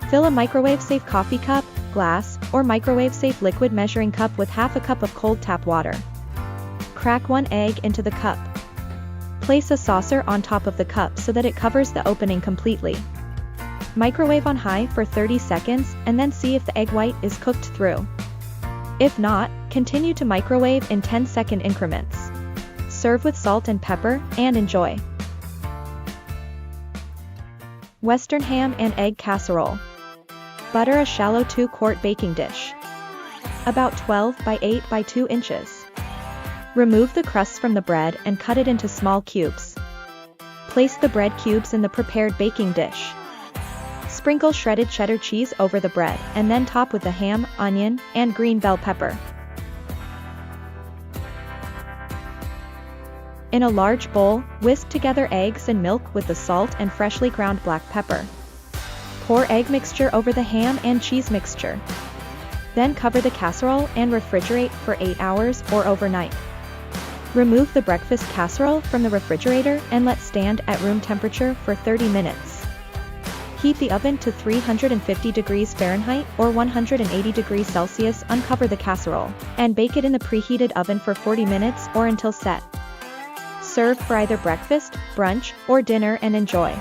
Fill a microwave-safe coffee cup, glass, or microwave-safe liquid measuring cup with half a cup of cold tap water. Crack 1 egg into the cup. Place a saucer on top of the cup so that it covers the opening completely. Microwave on high for 30 seconds and then see if the egg white is cooked through. If not, continue to microwave in 10-second increments. Serve with salt and pepper, and enjoy. Western Ham and Egg Casserole. Butter a shallow 2-quart baking dish. About 12 by 8 by 2 inches. Remove the crusts from the bread and cut it into small cubes. Place the bread cubes in the prepared baking dish. Sprinkle shredded cheddar cheese over the bread and then top with the ham, onion, and green bell pepper. In a large bowl, whisk together eggs and milk with the salt and freshly ground black pepper. Pour egg mixture over the ham and cheese mixture. Then cover the casserole and refrigerate for 8 hours or overnight. Remove the breakfast casserole from the refrigerator and let stand at room temperature for 30 minutes. Heat the oven to 350 degrees Fahrenheit or 180 degrees Celsius. Uncover the casserole and bake it in the preheated oven for 40 minutes or until set. Serve for either breakfast, brunch, or dinner and enjoy.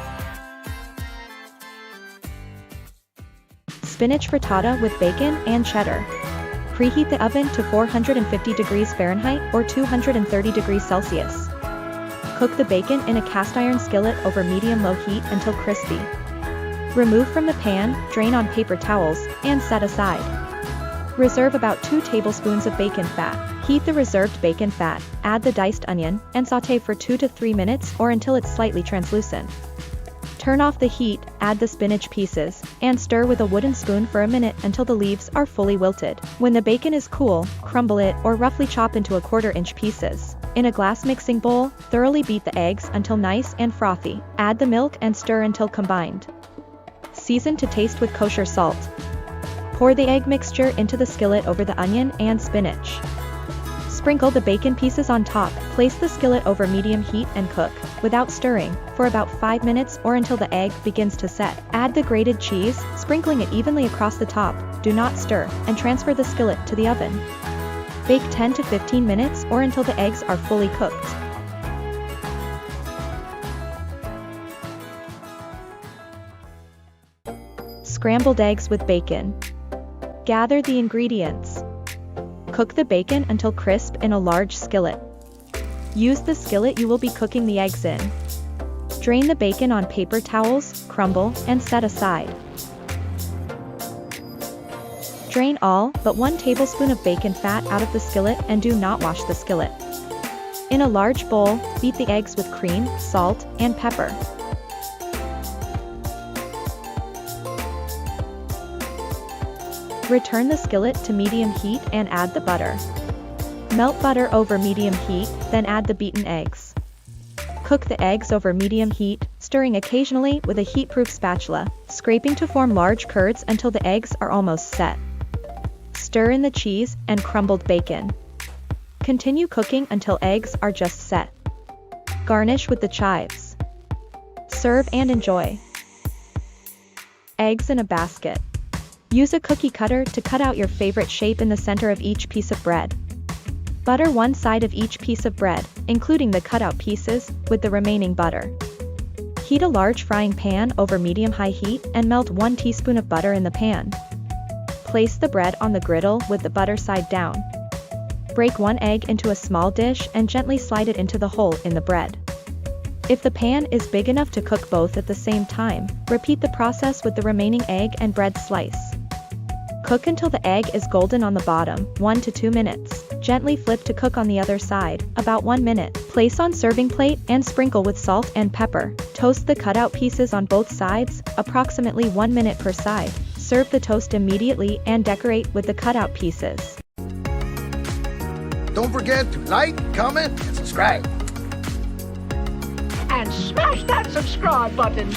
Spinach Frittata with bacon and cheddar. Preheat the oven to 450 degrees Fahrenheit or 230 degrees Celsius. Cook the bacon in a cast iron skillet over medium-low heat until crispy. Remove from the pan, drain on paper towels, and set aside. Reserve about 2 tablespoons of bacon fat. Heat the reserved bacon fat, add the diced onion, and sauté for 2 to 3 minutes or until it's slightly translucent. Turn off the heat, add the spinach pieces, and stir with a wooden spoon for a minute until the leaves are fully wilted. When the bacon is cool, crumble it or roughly chop into 1/4-inch pieces. In a glass mixing bowl, thoroughly beat the eggs until nice and frothy. Add the milk and stir until combined. Season to taste with kosher salt. Pour the egg mixture into the skillet over the onion and spinach. Sprinkle the bacon pieces on top, place the skillet over medium heat and cook, without stirring, for about 5 minutes or until the egg begins to set. Add the grated cheese, sprinkling it evenly across the top, do not stir, and transfer the skillet to the oven. Bake 10 to 15 minutes or until the eggs are fully cooked. Scrambled eggs with bacon. Gather the ingredients. Cook the bacon until crisp in a large skillet. Use the skillet you will be cooking the eggs in. Drain the bacon on paper towels, crumble, and set aside. Drain all but 1 tablespoon of bacon fat out of the skillet and do not wash the skillet. In a large bowl, beat the eggs with cream, salt, and pepper. Return the skillet to medium heat and add the butter. Melt butter over medium heat, then add the beaten eggs. Cook the eggs over medium heat, stirring occasionally with a heat-proof spatula, scraping to form large curds until the eggs are almost set. Stir in the cheese and crumbled bacon. Continue cooking until eggs are just set. Garnish with the chives. Serve and enjoy. Eggs in a basket. Use a cookie cutter to cut out your favorite shape in the center of each piece of bread. Butter one side of each piece of bread, including the cutout pieces, with the remaining butter. Heat a large frying pan over medium-high heat and melt 1 teaspoon of butter in the pan. Place the bread on the griddle with the butter side down. Break 1 egg into a small dish and gently slide it into the hole in the bread. If the pan is big enough to cook both at the same time, repeat the process with the remaining egg and bread slice. Cook until the egg is golden on the bottom, 1 to 2 minutes. Gently flip to cook on the other side, about 1 minute. Place on serving plate and sprinkle with salt and pepper. Toast the cutout pieces on both sides, approximately 1 minute per side. Serve the toast immediately and decorate with the cutout pieces. Don't forget to like, comment, and subscribe. And smash that subscribe button.